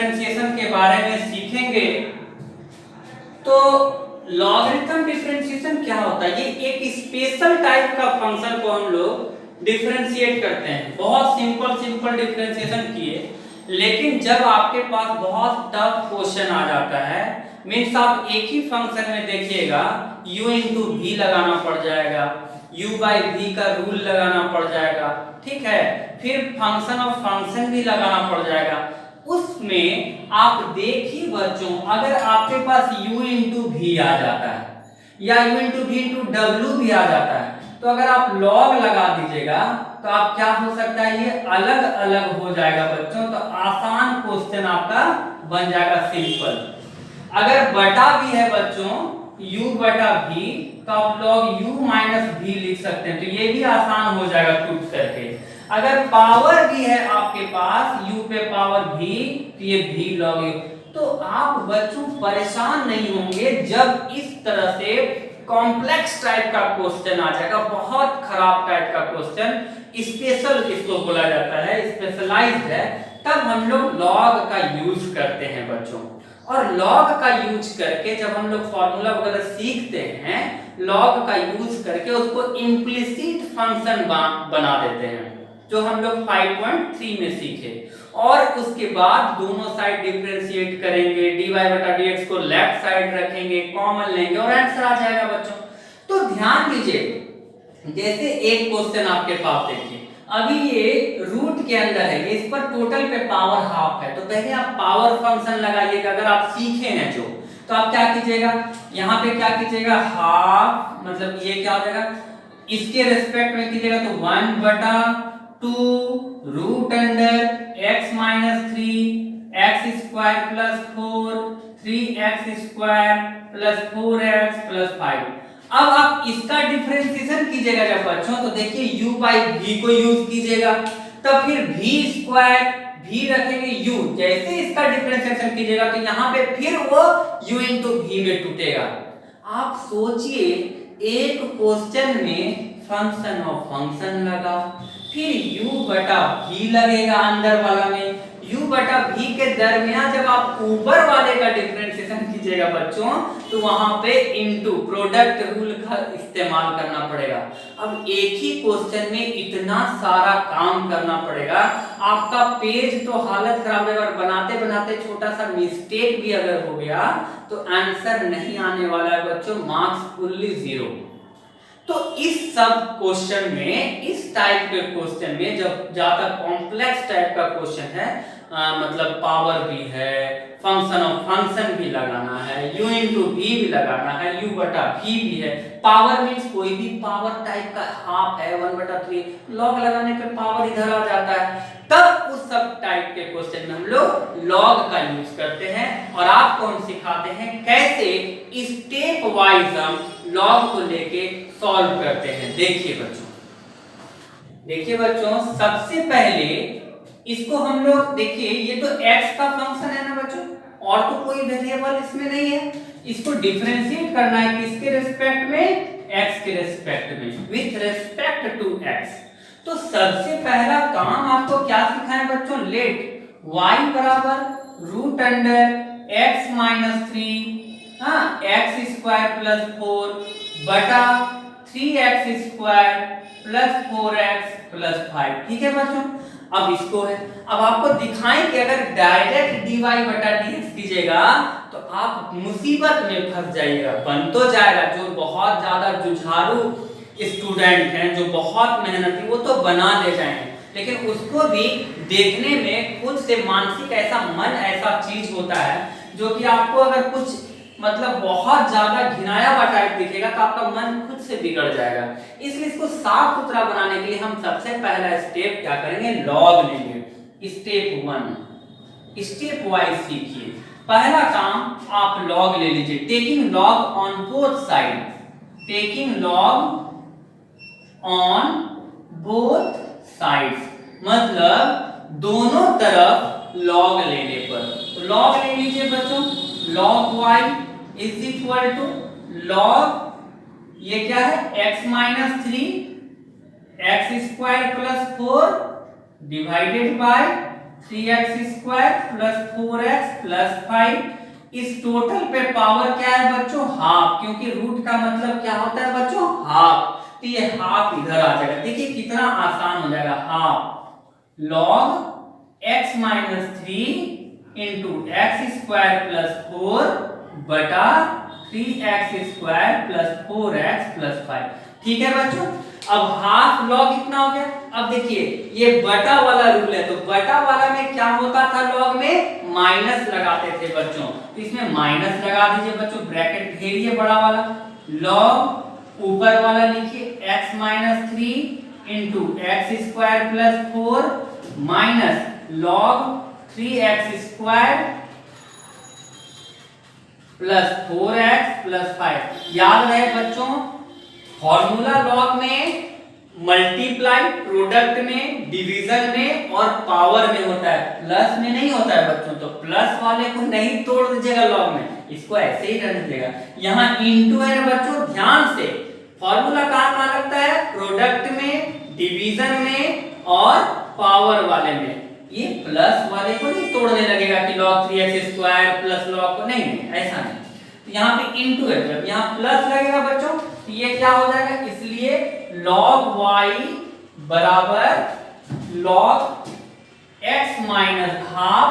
Differentiation के बारे में सीखेंगे। तो लॉगरिथम डिफरेंशिएशन क्या होता है? ये एक स्पेशल टाइप का फंक्शन को हम लोग डिफरेंशिएट करते हैं। बहुत सिंपल डिफरेंशिएशन किए, लेकिन जब आपके पास बहुत टफ क्वेश्चन आ जाता है, मीन्स आप एक ही फंक्शन में देखिएगा u इंटू वी लगाना पड़ जाएगा, u बाई वी का रूल लगाना पड़ जाएगा, ठीक है, फिर फंक्शन ऑफ फंक्शन भी लगाना पड़ जाएगा। उसमें आप देखिए बच्चों, अगर आपके पास u इंटू वी आ जाता है या u इंटू वी इंटू डब्ल्यू भी आ जाता है, तो अगर आप लॉग लगा दीजिएगा तो आप क्या हो सकता है, ये अलग अलग हो जाएगा बच्चों। तो आसान क्वेश्चन आपका बन जाएगा सिंपल। अगर बटा भी है बच्चों u बटा v, तो आप log u माइनस v लिख सकते हैं, तो ये भी आसान हो जाएगा टूट करके। अगर पावर भी है आपके पास u पे पावर v, तो ये v log u। तो आप बच्चों परेशान नहीं होंगे जब इस तरह से कॉम्प्लेक्स टाइप का क्वेश्चन आ जाएगा, बहुत खराब टाइप का क्वेश्चन, स्पेशल इसको बोला जाता है, स्पेशलाइज्ड है, तब हम लोग लॉग का यूज करते हैं बच्चों। और लॉग का यूज करके जब हम लोग फॉर्मूला वगैरह सीखते हैं, लॉग का यूज करके उसको इम्प्लिसिट फंक्शन बना देते हैं, जो हम लोग 5.3 में सीखे। और उसके बाद दोनों साइड डिफरेंशिएट करेंगे, dy बटा dx को लेफ्ट साइड रखेंगे, कॉमन लेंगे और आंसर आ जाएगा बच्चों। तो ध्यान दीजिए, जैसे एक क्वेश्चन आपके पास देखिए, अभी ये रूट के अंदर है, इस पर टोटल पे पावर हाफ है, तो पहले आप पावर फंक्शन लगाइएगा। अगर आप सीखे हैं जो, तो आप क्या कीजिएगा, यहाँ पे क्या कीजिएगा, हाफ, मतलब ये क्या हो जाएगा, इसके रेस्पेक्ट में कीजिएगा तो 1 बटा 2 root under x minus 3 x square plus 4 3x square plus 4x plus 5। अब आप इसका डिफरेंशिएशन कीजिएगा जब बच्चों, तो देखिए u बाई v को यूज कीजिएगा, तब फिर v स्क्वायर v रखेंगे u, जैसे इसका डिफरेंशिएशन कीजिएगा तो यहाँ पे फिर वो u इंटू v में टूटेगा। आप सोचिए, एक क्वेश्चन में फंक्शन ऑफ फंक्शन लगा, फिर u बटा v लगेगा अंदर वाला में, u बटा v के दरमियान जब आप ऊपर वाले का डिफरेंशिएशन कीजिएगा बच्चों, तो वहां पे इनटू प्रोडक्ट रूल का इस्तेमाल करना पड़ेगा। अब एक ही क्वेश्चन में इतना सारा काम करना पड़ेगा, आपका पेज तो हालत खराब है, और बनाते बनाते छोटा सा मिस्टेक भी अगर हो गया तो आंसर नहीं आने वाला है बच्चों, मार्क्स फुल्ली 0। तो इस सब क्वेश्चन में, इस टाइप के क्वेश्चन में जब ज्यादा कॉम्प्लेक्स टाइप का क्वेश्चन है, मतलब पावर भी है, फंक्शन ऑफ फंक्शन भी लगाना है, u इंटू v भी लगाना है, u बटा v भी है, पावर मीन्स कोई भी पावर टाइप का हाफ है 1 बटा 3, लॉग लगाने पे पावर इधर आ जाता है, तब उस सब टाइप के क्वेश्चन में हम लोग लॉग का यूज करते हैं। और आपको हम सिखाते हैं कैसे स्टेप वाइज हम लॉग को लेके सॉल्व करते हैं। देखिए बच्चों, सबसे पहले इसको हम लोग देखिए, ये तो x का फंक्शन है ना बच्चों, और तो कोई वेरिएबल इसमें नहीं है, इसको डिफरेंशिएट करना है किसके रेस्पेक्ट में, x के रेस्पेक्ट में, विथ रेस्पेक्ट टू x। तो सबसे पहला काम आपको क्या सिखाएं बच्चों, लेट y बराबर root under x minus 3 x square plus 4 बटा 3x square plus 4x plus 5, ठीक है बच्चों। अब इसको है, अब आपको दिखाएं कि अगर डायरेक्ट dy बटा dx कीजिएगा तो आप मुसीबत में फंस जाइएगा। बन तो जाएगा, जो बहुत ज्यादा जुझारू स्टूडेंट हैं, जो बहुत मेहनती, वो तो बना ले जाएंगे, लेकिन उसको भी देखने में खुद से मानसिक ऐसा मन ऐसा चीज होता है जो कि आपको अगर कुछ मतलब बहुत ज्यादा घिनाया हुआ टाइप दिखेगा तो आपका मन खुद से बिगड़ जाएगा। इसलिए इसको साफ सुथरा बनाने के लिए हम सबसे पहला स्टेप क्या करेंगे, लॉग लेंगे। स्टेप 1 स्टेप वाइज सीखिए। पहला काम आप लॉग ले लीजिए, taking log on both side, taking log on both sides, मतलब दोनों तरफ लॉग लेने पर। तो लॉग ले लीजिए बच्चों, log y is equal to log, ये क्या है, x minus 3 x square plus 4 divided by 3x² plus 4x plus 5। इस टोटल पे पावर क्या है बच्चों? हाफ, क्योंकि रूट का मतलब क्या होता है बच्चों? हाफ। तो ये हाफ इधर आ जाएगा। देखिए कितना आसान हो जाएगा। Half log x minus 3 into x square plus 4 बटा 3x² प्लस 4x प्लस 5। ठीक है बच्चों। अब हाफ लॉग कितना हो गया? अब देखिए ये बटा वाला रूल है, तो बटा वाला में क्या होता था? लॉग में माइनस लगाते थे बच्चों, तो इसमें माइनस लगा दीजिए बच्चों, ब्रैकेट घेरिए बड़ा वाला। लॉग ऊपर वाला लिखिए x minus 3 into x square plus 4 minus log 3x² plus 4x plus 5। याद रहे बच्चों, फॉर्मूला लॉग में मल्टीप्लाई, प्रोडक्ट में, डिवीजन में और पावर में होता है, प्लस में नहीं होता है बच्चों। तो प्लस वाले को नहीं तोड़ दीजिएगा लॉग में, इसको ऐसे ही रहने दीजिएगा। यहाँ इनटू है बच्चों, ध्यान से फॉर्मूला कहाँ लगता है? प्रोडक्ट में, डिवीजन में और पावर वाले में। ये प्लस वाले को नहीं तोड़ने लगेगा कि log 3x² प्लस log को, नहीं ऐसा नहीं। तो यहाँ पे इनटू है, जब यहाँ प्लस लगेगा बच्चों तो ये क्या हो जाएगा? इसलिए log y बराबर log x minus half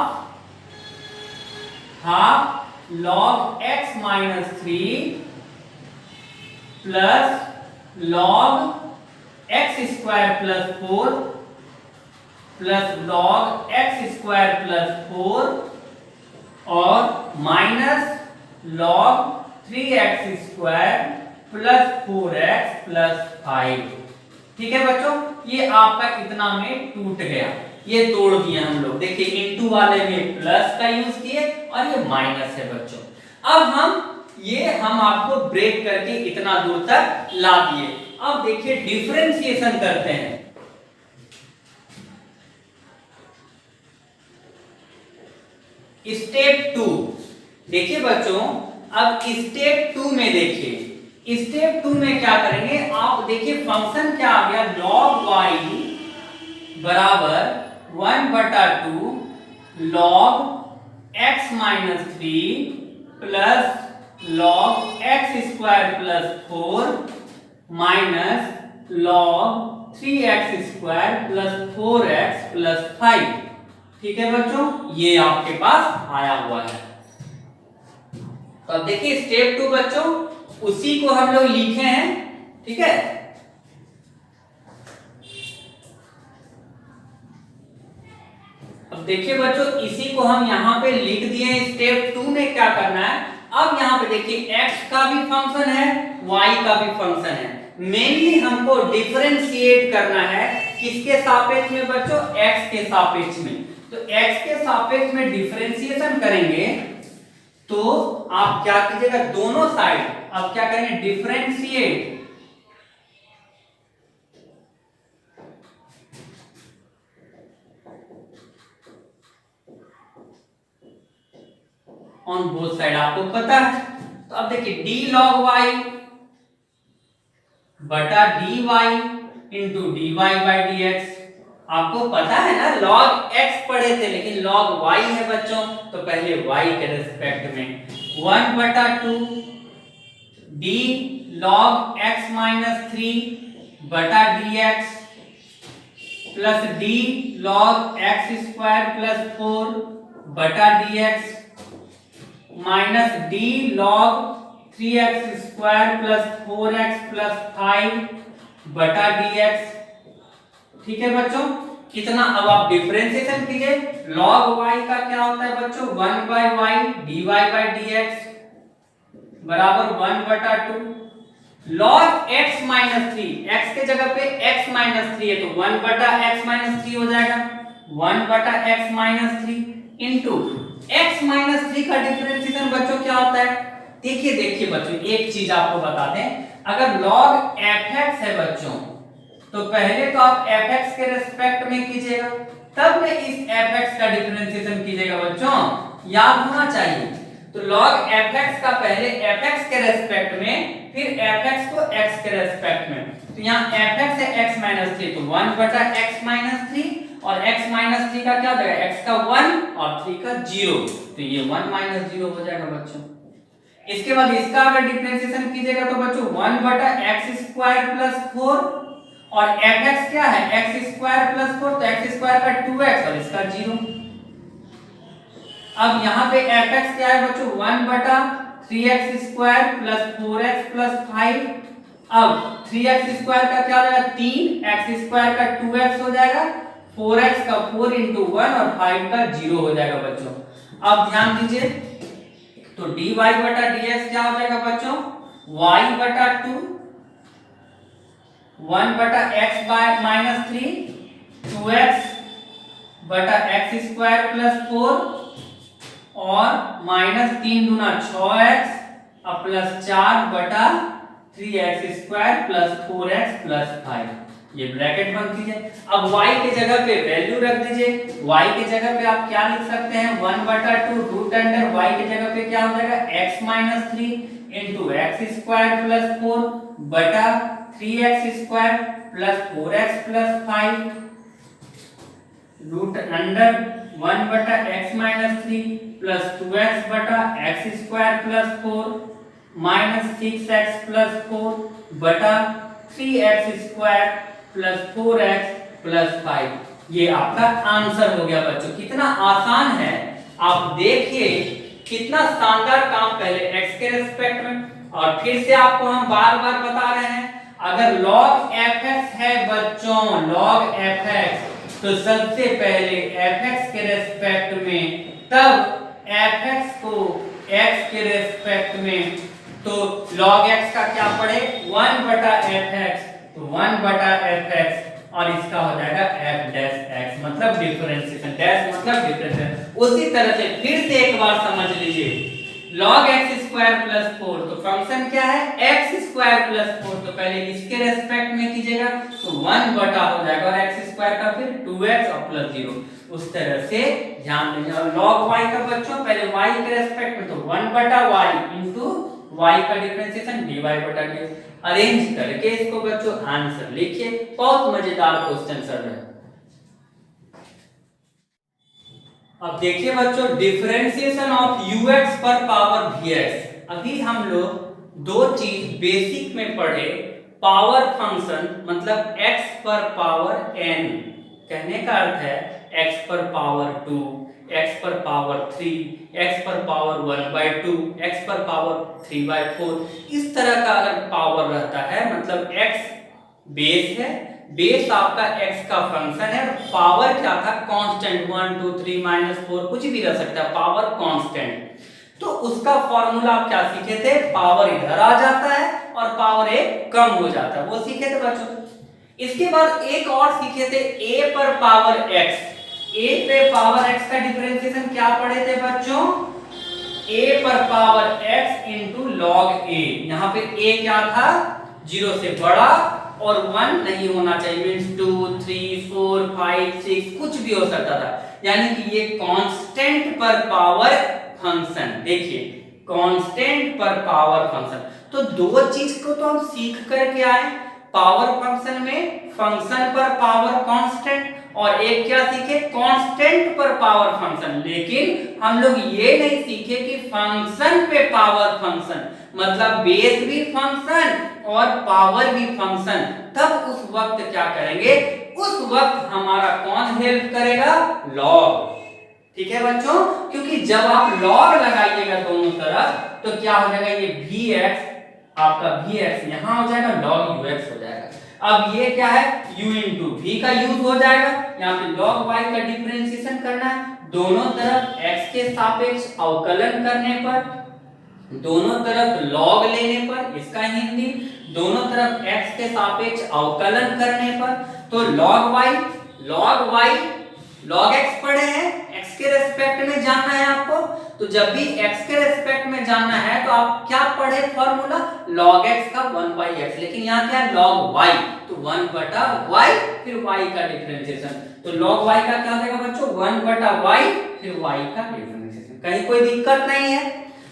log x minus 3 plus log x² plus 4 plus log x² plus 4 और minus log 3x² plus 4x plus 5। ठीक है बच्चों, ये आपका इतना में टूट गया, ये तोड़ दिया हम लोग। देखिए इनटू वाले में प्लस का यूज किए और ये माइनस है बच्चों। अब हम आपको ब्रेक करके इतना दूर तक ला दिए। अब देखिए डिफरेंशिएशन करते हैं। स्टेप 2 देखिए बच्चों, अब स्टेप 2 में देखिए, स्टेप 2 में क्या करेंगे आप देखिए, फंक्शन क्या आ गया? log y बराबर 1/2 log x minus 3 plus log x² plus 4 minus log 3x² plus 4x plus 5। ठीक है बच्चों, ये आपके पास आया हुआ है। तो अब देखिए स्टेप 2 बच्चों, उसी को हम लोग लिखे हैं। ठीक है, अब देखिए बच्चों, इसी को हम यहां पे लिख दिए। स्टेप 2 में क्या करना है? अब यहां पे देखिए x का भी फंक्शन है, y का भी फंक्शन है। मेनली हमको डिफरेंशिएट करना है किसके सापेक्ष में बच्चों? x के सापेक्ष में। तो x के सापेक्ष में डिफरेंशिएशन करेंगे तो आप क्या कीजिएगा? दोनों साइड अब क्या करेंगे? डिफरेंशिएट ऑन बोथ साइड, आपको पता है। तो अब देखिए d log y बटा dy into dy by dx। आपको पता है ना, log x पढ़े थे, लेकिन log y है बच्चों, तो पहले y के रिस्पेक्ट में 1/2 d log x माइनस 3 बटा dx plus d log x² plus 4 बटा dx minus d log 3x² plus 4x plus 5 बटा dx। ठीक है बच्चों, कितना? अब आप डिफरेंशिएशन कीजिए। log y का क्या होता है बच्चों? 1/y dy बाई dx बराबर 1/2 log x माइनस 3, x के जगह पे x माइनस 3 है तो 1/x माइनस 3 हो जाएगा, 1/x minus 3 into x minus 3 का डिफरेंशिएशन बच्चों क्या होता है? देखिए बच्चों, एक चीज आपको बता दें, अगर log fx है बच्चों तो पहले तो आप fx के रिस्पेक्ट में कीजिएगा, तब में इस fx का डिफरेंशिएशन कीजिएगा बच्चों, याद होना चाहिए। तो log fx का पहले fx के रेस्पेक्ट में, फिर fx को x के रेस्पेक्ट में। तो यहाँ fx है x माइनस 3, तो 1 बटा x माइनस 3, और x माइनस 3 का क्या हो जाएगा, x का 1 और 3 का 0, तो ये 1 माइनस 0 हो जाएगा बच्चों। इसके बाद इसका अगर डिफरेंशिएशन कीजिएगा तो बच्चों 1 बटा x स्क्वायर प्लस 4, और fx क्या है, x स्क्वायर प्लस 4, तो x स्क्वायर का 2x और इसका 0। अब यहाँ पे fx क्या है बच्चों, 1 बटा 3x square plus 4x plus 5। अब 3x स्क्वायर का क्या हो जाएगा, 3x स्क्वायर का 2x हो जाएगा, 4x का 4 इंटू 1 और 5 का 0 हो जाएगा बच्चों। अब ध्यान दीजिए, तो dy बटा dx क्या हो जाएगा बच्चों, y बटा 2, 1 बटा x बाय माइनस 3, 2x बटा x स्क्वायर प्लस 4 और माइनस 3 गुना 6x और प्लस 4 बटा 3x square plus 4x plus 5, ये ब्रैकेट बंद कीजिए। अब y के जगह पे वैल्यू रख दीजिए, y के जगह पे आप क्या लिख सकते हैं, 1 बटा 2 रूट अंडर y के जगह पे क्या हो जाएगा, x minus 3 into x square plus 4 बटा 3x square plus 4x plus 5 root under 1 बटा x माइनस 3 प्लस 2x बटा x square plus 4 minus 6x plus 4 बटा 3x square plus 4x plus 5। ये आपका आंसर हो गया बच्चों। कितना आसान है, आप देखिए कितना शानदार काम पहले x के रेस्पेक्ट में, और फिर से आपको हम बार बार बता रहे हैं, अगर log fx है बच्चों, log fx, तो सबसे पहले fx के रेस्पेक्ट में, तब fx को x के रेस्पेक्ट में, तो log x का क्या पड़े, 1 बटा fx, तो 1 बटा fx और इसका हो जाएगा f डैश x, मतलब डिफरेंशिएशन, डैश मतलब डिफरेंशिएशन। उसी तरह से फिर से एक बार समझ लीजिए, log x स्क्वायर प्लस 4, तो फंक्शन क्या है, x स्क्वायर प्लस 4, तो पहले इसके रेस्पेक्ट में कीजिएगा तो 1 बटा हो जाएगा और x स्क्वायर का फिर 2x और प्लस 0, उस तरह से ध्यान देंगे। और log y का बच्चों पहले y के रेस्पेक्ट में, तो 1 बटा y इंटू y का डिफरेंशिएशन dy बटा dx, अरेंज करके इसको बच्चों आंसर लिखिए। बहुत मजेदार क्वेश्चन सर है। अब देखिए बच्चों, डिफरेंशिएशन ऑफ ux पर पावर vx। अभी हम लोग दो चीज बेसिक में पढ़े, पावर फंक्शन मतलब x पर पावर n, कहने का अर्थ है x पर पावर 2, x पर पावर 3, x पर पावर 1/2, x पर पावर 3/4, इस तरह का अगर पावर रहता है मतलब x बेस है, बेस आपका x का फंक्शन है, पावर क्या था, कांस्टेंट, 1 2 3 -4 कुछ भी रह सकता है, पावर कांस्टेंट। तो उसका फॉर्मूला आप क्या सीखे थे, पावर इधर आ जाता है और पावर एक कम हो जाता है, वो सीखे थे बच्चों। इसके बाद एक और सीखे थे a पर पावर x, a पे पावर x का डिफरेंशिएशन क्या पढ़े थे बच्चों, a पर power x into log a। यहाँ पे a क्या था, 0 से बड़ा और 1 नहीं होना चाहिए, मींस 2 3 4 5 6 कुछ भी हो सकता था, यानी कि ये कांस्टेंट पर पावर फंक्शन। देखिए कांस्टेंट पर पावर फंक्शन, तो दो चीज को तो हम सीख करके आए, पावर फंक्शन में फंक्शन पर पावर कांस्टेंट, और एक क्या सीखे, कांस्टेंट पर पावर फंक्शन। लेकिन हम लोग ये नहीं सीखे कि फंक्शन पे पावर फंक्शन, मतलब बेस भी फंक्शन और पावर भी फंक्शन। तब उस वक्त क्या करेंगे, उस वक्त हमारा कौन हेल्प करेगा, लॉग। ठीक है बच्चों, क्योंकि जब आप लॉग लगाइएगा दोनों तरफ तो क्या हो जाएगा, ये vx आपका vx यहां हो जाएगा, log ux हो जाएगा। अब ये क्या है, u इंटू v का यूज हो जाएगा, यहाँ पे log y का डिफरेंशिएशन करना है, दोनों तरफ x के सापेक्ष अवकलन करने पर, दोनों तरफ log लेने पर, इसका हिंदी, दोनों तरफ x के सापेक्ष अवकलन करने पर, तो log y log x पढ़े हैं, x के रेस्पेक्ट में जानना है आपको, तो जब भी x के रेस्पेक्ट में जानना है तो आप क्या पढ़े फॉर्मूला, log x का 1/x, लेकिन यहाँ क्या है log y, तो 1 बटा y फिर y का डिफरेंशिएशन, तो log y का क्या हो जाएगा बच्चों, 1 बटा y फिर y का डिफरेंशिएशन। कहीं कोई दिक्कत नहीं है।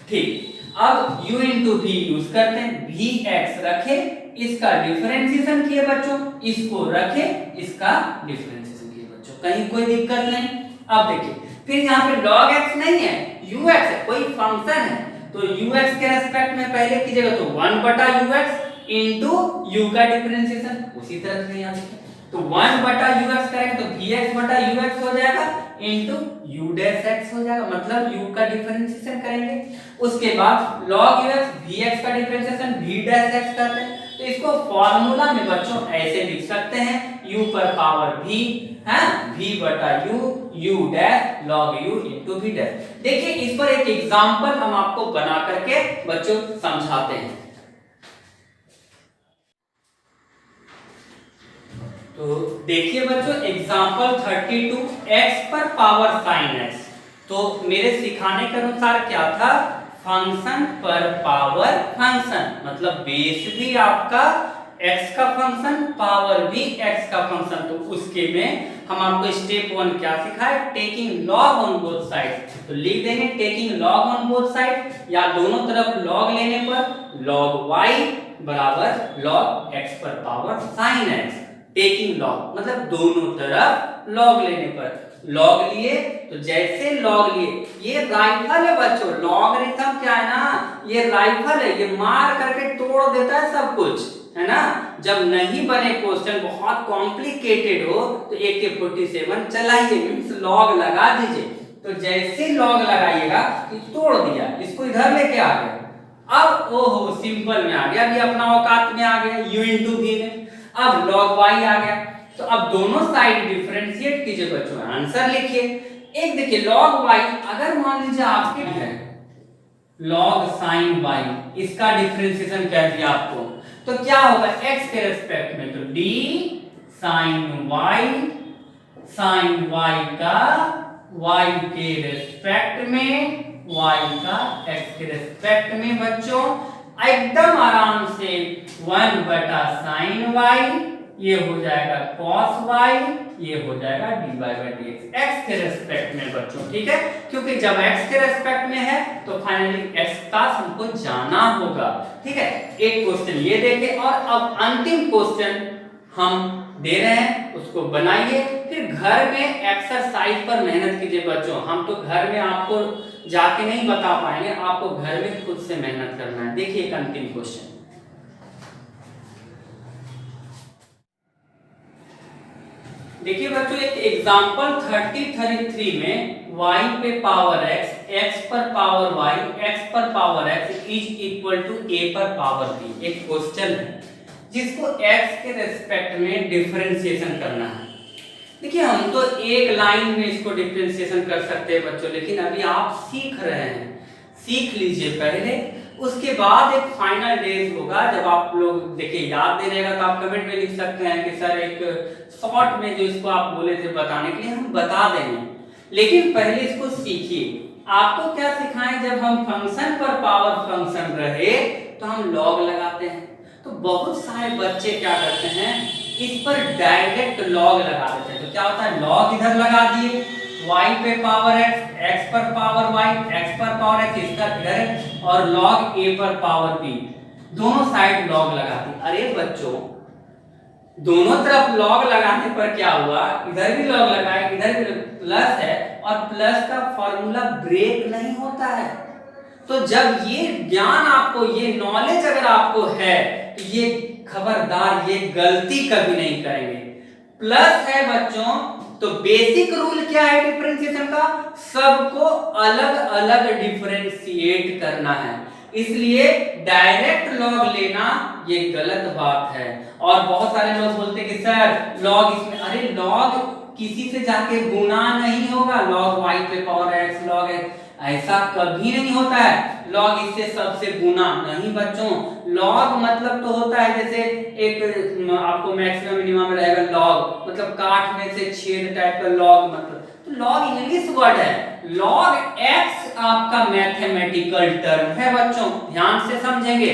ठीक, अब u इंटू वी यूज करते हैं, वी एक्स रखे, इसका डिफरेंशिएशन किए बच्चों, इसको रखे, इसका डिफरेंशिएशन किए बच्चों, कहीं कोई दिक्कत नहीं। अब देखिए फिर यहाँ पे log x नहीं है, ux है, कोई फंक्शन है, तो ux के रेस्पेक्ट में पहले कीजिएगा तो 1 बटा ux इंटू u का डिफरेंशिएशन, उसी तरह से यहाँ देखिए तो 1 बटा ux करेंगे तो vx बटा ux हो जाएगा इंटू u डैश x हो जाएगा, मतलब u का डिफरेंशिएशन करेंगे। उसके बाद log ux vx का डिफरेंशिएशन v डैश x करते हैं, तो इसको फॉर्मूला में बच्चों ऐसे लिख सकते हैं u पर पावर v है v बटा u dash log u into v dash. देखिए इस पर एक एग्जांपल हम आपको बना करके बच्चों समझाते हैं। तो देखिए बच्चों एग्जांपल 32 x पर पावर sin x। तो मेरे सिखाने के अनुसार क्या था, फंक्शन पर पावर फंक्शन, मतलब बेस भी आपका x का फंक्शन, पावर भी x का फंक्शन। तो उसके में हम आपको स्टेप 1 क्या सिखाए, taking log on both side. तो लिख देंगे taking log on both side, या दोनों तरफ लॉग लेने पर log y बराबर log x पर power sin x। Taking log मतलब दोनों तरफ लॉग लेने पर, लॉग लिए तो जैसे लॉग लिए, ये राइफल है बच्चों, लॉगरिथम क्या है ना, ये राइफल है, ये मार करके तोड़ देता है सब कुछ, है ना। जब नहीं बने क्वेश्चन बहुत कॉम्प्लिकेटेड हो तो AK47 चलाइए, मींस लॉग लगा दीजिए। तो जैसे लॉग लगाइएगा तोड़ दिया, इसको इधर लेके आ गया, अब ओहो सिंपल में आ गया, अभी अपना औकात में आ गया u इंटू वी में। अब log y आ गया, तो अब दोनों साइड डिफरेंशिएट कीजिए बच्चों, आंसर लिखिए। एक देखिए log y अगर मान लीजिए आपके है log sin y, इसका डिफरेंशिएशन क्या दिया आपको, तो क्या होगा x के रेस्पेक्ट में, तो d sin y का y के रेस्पेक्ट में, y का x के रेस्पेक्ट में बच्चों एकदम आराम से 1 बटा sin y, ये हो जाएगा cos y, ये हो जाएगा dy by dx, x के रेस्पेक्ट में बच्चों, ठीक है। क्योंकि जब x के रेस्पेक्ट में है तो फाइनली x का हमको जाना होगा, ठीक है। एक क्वेश्चन ये देखे, और अब अंतिम क्वेश्चन हम दे रहे हैं, उसको बनाइए, फिर घर में एक्सरसाइज पर मेहनत कीजिए बच्चों। हम तो घर में आपको जाके नहीं बता पाएंगे, आपको घर में खुद से मेहनत करना है। देखिए एक अंतिम क्वेश्चन, देखिए बच्चों एक एग्जांपल 33 में y पे पावर x, x पर पावर y, x पर power x is equal to a पर पावर b। एक क्वेश्चन है जिसको x के रेस्पेक्ट में डिफरेंशिएशन करना है। देखिए हम तो एक लाइन में इसको डिफरेंशिएशन कर सकते हैं बच्चों, लेकिन अभी आप सीख रहे हैं, सीख लीजिए पहले, उसके बाद एक फाइनल डेज होगा जब आप लोग देखिए याद नहीं रहेगा तो आप कमेंट में लिख सकते हैं कि सर एक शॉर्ट में जो इसको आप बोले थे बताने के लिए, हम बता देंगे, लेकिन पहले इसको सीखिए। आपको क्या सिखाएं, जब हम फंक्शन पर पावर फंक्शन रहे तो हम लॉग लगाते हैं, तो बहुत सारे बच्चे क्या करते हैं इस पर डायरेक्ट लॉग लगा देते हैं। तो क्या होता है, लॉग इधर लगा दिए, y पे पावर x, x पर पावर y, x पर पावर x, इसका इधर, और log a पर पावर b, दोनों साइड लॉग लगा दी। अरे बच्चों दोनों तरफ लॉग लगाने पर क्या हुआ, इधर भी लॉग लगाए, इधर भी प्लस है, और प्लस का फॉर्मूला ब्रेक नहीं होता है। तो जब ये ज्ञान आपको, ये नॉलेज अगर आपको है तो ये खबरदार ये गलती कभी नहीं करेंगे। प्लस है बच्चों, तो बेसिक रूल क्या है डिफरेंशिएशन का, सबको अलग अलग डिफरेंशिएट करना है, इसलिए डायरेक्ट लॉग लेना ये गलत बात है। और बहुत सारे लोग बोलते कि सर लॉग इसमें, अरे लॉग किसी से जाके गुना नहीं होगा, लॉग y पे पावर x log x, ऐसा कभी नहीं होता है। लॉग इससे सबसे गुना नहीं बच्चों, लॉग मतलब तो होता है जैसे एक आपको मैक्सिमम मिनिमम में रहेगा लॉग, मतलब काट में से छेद टाइप का लॉग, मतलब तो लॉग इंग्लिश वर्ड है, लॉग x आपका मैथमेटिकल टर्म है बच्चों, ध्यान से समझेंगे।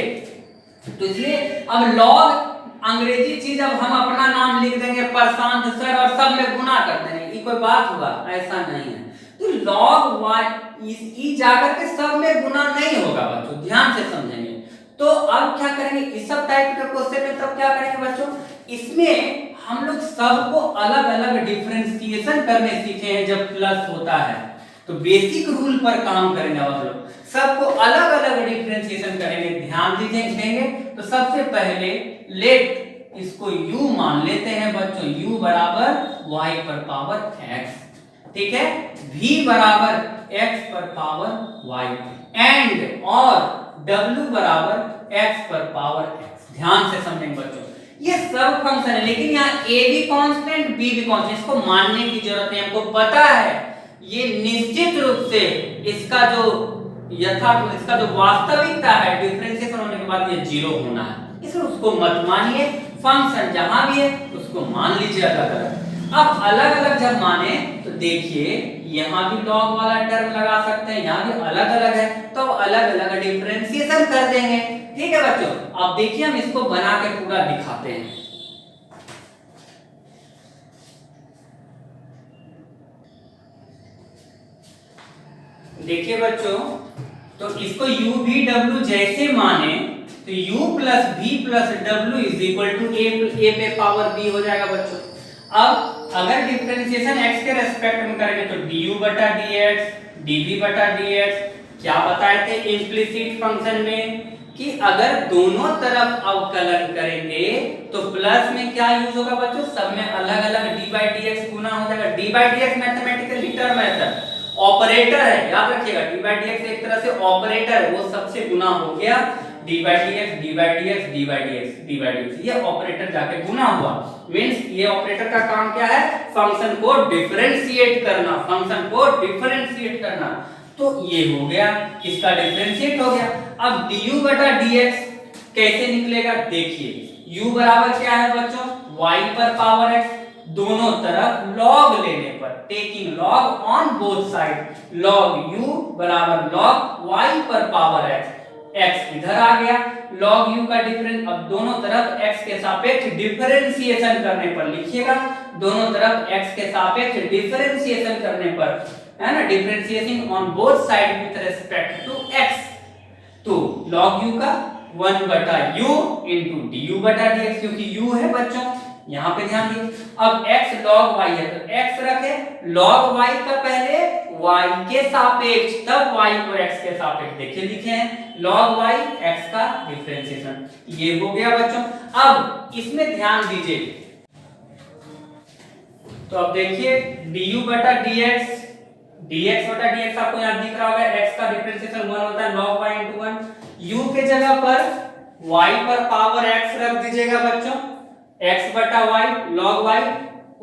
तो इसलिए अब लॉग अंग्रेजी चीज, अब हम अपना नाम लिख देंगे प्रशांत सर और सब में गुना कर देंगे, ये कोई बात हुआ, ऐसा नहीं है। तो log y इस ई जाकर के सब में गुना नहीं होगा बच्चों, ध्यान से समझेंगे। तो अब क्या करेंगे, इस सब टाइप के क्वेश्चन में तब क्या करेंगे बच्चों, इसमें हम लोग सबको अलग अलग डिफरेंशिएशन करने सीखे हैं जब प्लस होता है। तो बेसिक रूल पर काम करेंगे अब हम लोग, सबको अलग अलग डिफरेंशिएशन करेंगे, ध्यान देंगे। तो सबसे पहले लेट इसको u मान लेते हैं बच्चों, u बराबर y पर पावर x, ठीक है, v बराबर x पर पावर y एंड और w बराबर x पर पावर x। ध्यान से समझेंगे बच्चों, ये सब फंक्शन है, लेकिन यहाँ a भी कांस्टेंट b भी कांस्टेंट, इसको मानने की जरूरत नहीं, हमको पता है ये निश्चित रूप से इसका जो यथार्थ, इसका जो वास्तविकता है डिफरेंशिएशन होने के बाद ये जीरो होना है, इसलिए उसको मत मानिए, फंक्शन जहां भी है उसको मान लीजिए अलग अलग। अब अलग अलग जब माने तो देखिए यहाँ भी लॉग वाला टर्म लगा सकते हैं, यहाँ भी अलग अलग है, तो अलग अलग डिफरेंशिएशन कर देंगे, ठीक है बच्चों। अब देखिए हम इसको बना के पूरा दिखाते हैं। देखिए बच्चों, तो इसको u v w जैसे माने तो u plus v plus w is equal to a पे पावर b हो जाएगा बच्चों। अब अगर डिफरेंशिएशन x के रेस्पेक्ट में करेंगे तो du बटा dx dv बटा dx, क्या बताए थे इम्प्लिसिट फंक्शन में कि अगर दोनों तरफ अवकलन करेंगे तो प्लस में क्या यूज होगा बच्चों, सब में अलग अलग d बाई dx गुना हो जाएगा। d by dx mathematically term है, ऑपरेटर है, याद रखिएगा, d बाई dx एक तरह से ऑपरेटर है, वो सबसे गुना हो गया, d by dx d by dx d by dx d by dx, ये ऑपरेटर जाके गुना हुआ, मींस ये ऑपरेटर का काम क्या है, फंक्शन को डिफरेंशिएट करना, फंक्शन को डिफरेंशिएट करना। तो ये हो गया, इसका डिफरेंशिएट हो गया। अब du बटा dx कैसे निकलेगा, देखिए u बराबर क्या है बच्चों, y पर पावर x, दोनों तरफ लॉग लेने पर, taking log on both side, log u बराबर लॉग y पर पावर x, x इधर आ गया, log u का डिफरेंस, अब दोनों तरफ x के सापेक्ष डिफरेंशिएशन करने पर लिखिएगा, दोनों तरफ x के सापेक्ष डिफरेंशिएशन करने पर, है ना, differentiating on both side with respect to x, तो log u का 1 बटा u इंटू du बटा dx, क्योंकि u है बच्चों, यहाँ पे ध्यान दिए। अब x log y है तो x रखे, log y का पहले y के सापेक्ष, तब y को x के सापेक्ष, देखिए लिखे हैं log y x का डिफरेंशिएशन, ये हो गया बच्चों। अब इसमें ध्यान दीजिए, तो अब देखिए du बटा dx, dx बटा dx आपको यहाँ दिख रहा होगा, x का डिफरेंशिएशन 1 होता है log y into 1, u के जगह पर y पर पावर x रख दीजिएगा बच्चों, x बटा y log y,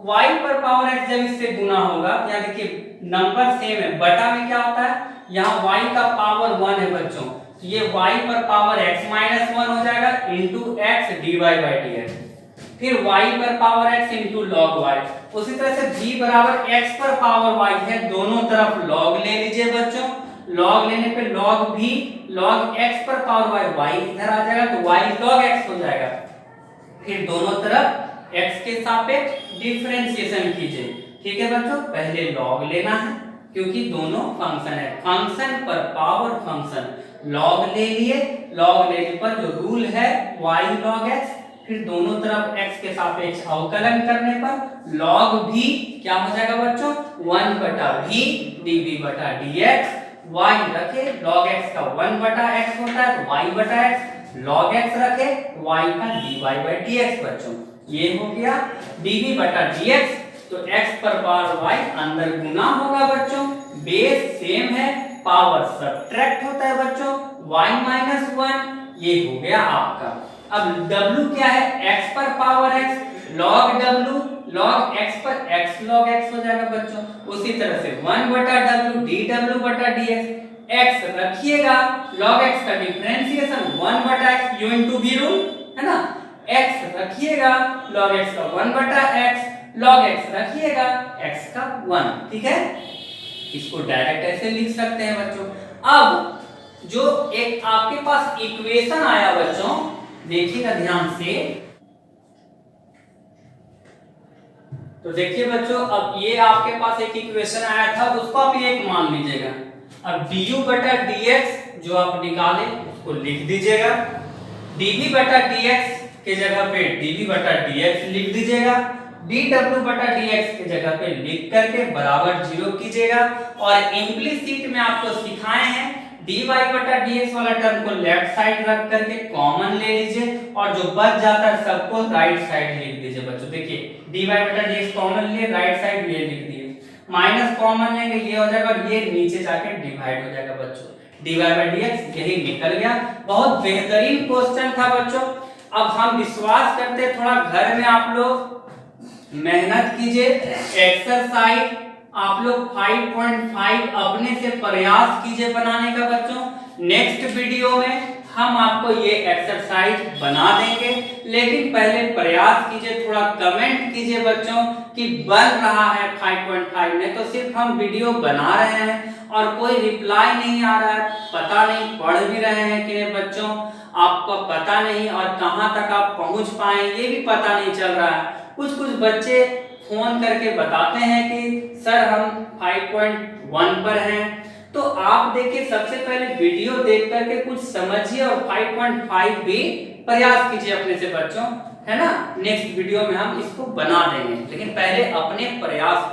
y पर पावर x जब इससे गुना होगा, यहाँ देखिए नंबर सेम है, बटा में क्या होता है, यहाँ y का पावर 1 है बच्चों, तो ये y पर पावर x माइनस 1 हो जाएगा into x dy by dx, फिर y पर power x into log y, उसी तरह से g बराबर x पर पावर y है, दोनों तरफ log ले लीजिए बच्चों, log लेने पे log भी log x पर पावर y, y इधर आ जाएगा तो y log x हो जाएगा, फिर दोनों तरफ x के सापेक्ष डिफरेंशिएशन कीजिए, ठीक है बच्चों। पहले log लेना है क्योंकि दोनों फंक्शन है, फंक्शन पर पावर फंक्शन, log ले लिए, log लेने पर जो रूल है y log x, फिर दोनों तरफ x के सापेक्ष अवकलन करने पर log भी क्या हो जाएगा बच्चों, 1 बटा v dv बटा dx, y रखे, log x का 1 बटा x होता है तो y बटा x, log x रखे, y का dy बाई dx बच्चों, ये हो गया dv बटा dx, तो x पर पावर y अंदर गुना होगा बच्चों, बेस सेम है, पावर सब्ट्रैक्ट होता है बच्चों, y माइनस 1, ये हो गया आपका। अब w क्या है, x पर power x, log w log x पर x log x हो जाएगा बच्चों, उसी तरह से 1 बटा w dw बटा dx, x रखिएगा, log x का डिफरेंशिएशन 1 बटा x u into v rule है ना, x रखिएगा, log x का 1 बटा x, log x रखिएगा, x का 1, ठीक है, इसको डायरेक्ट ऐसे लिख सकते हैं बच्चों। अब जो एक आपके पास इक्वेशन आया बच्चों, देखिएगा ध्यान से, तो देखिए बच्चों, अब ये आपके पास एक इक्वेशन आया था, उसको आप एक मान लीजिएगा, अब du बटा dx जो आप निकाले उसको लिख दीजिएगा, dv बटा dx के जगह पे dv बटा dx लिख दीजिएगा, dw बटा dx के जगह पे लिख करके बराबर 0 कीजिएगा। और इम्प्लीसिट में आपको सिखाए हैं dy बटा dx वाला टर्म को लेफ्ट साइड रख करके कॉमन ले लीजिए और जो बच जाता है सबको राइट साइड लिख दीजिए बच्चों। देखिए dy बटा dx कॉमन लिए, राइट साइड ये लिख दिए, माइनस कॉमन लेंगे ये हो जाएगा और ये नीचे जाके डिवाइड हो जाएगा बच्चों, dy बाय dx यही निकल गया। बहुत बेहतरीन क्वेश्चन था बच्चों। अब हम विश्वास करते हैं थोड़ा घर में आप लोग मेहनत कीजिए, एक्सरसाइज आप लोग 5.5 अपने से प्रयास कीजिए बनाने का बच्चों। नेक्स्ट वीडियो में हम आपको ये एक्सरसाइज बना देंगे, लेकिन पहले प्रयास कीजिए, थोड़ा कमेंट कीजिए बच्चों कि बन रहा है 5.5 में। तो सिर्फ हम वीडियो बना रहे हैं और कोई रिप्लाई नहीं आ रहा है, पता नहीं पढ़ भी रहे हैं कि नहीं बच्चों, आपको पता नहीं और कहां तक आप पहुंच पाए ये भी पता नहीं चल रहा है। कुछ कुछ बच्चे फोन करके बताते हैं कि सर हम 5.1 पर हैं। तो आप देखिए सबसे पहले वीडियो देख करके कुछ समझिए और 5.5 भी प्रयास कीजिए अपने से बच्चों, है ना। नेक्स्ट वीडियो में हम इसको बना देंगे, लेकिन पहले अपने प्रयास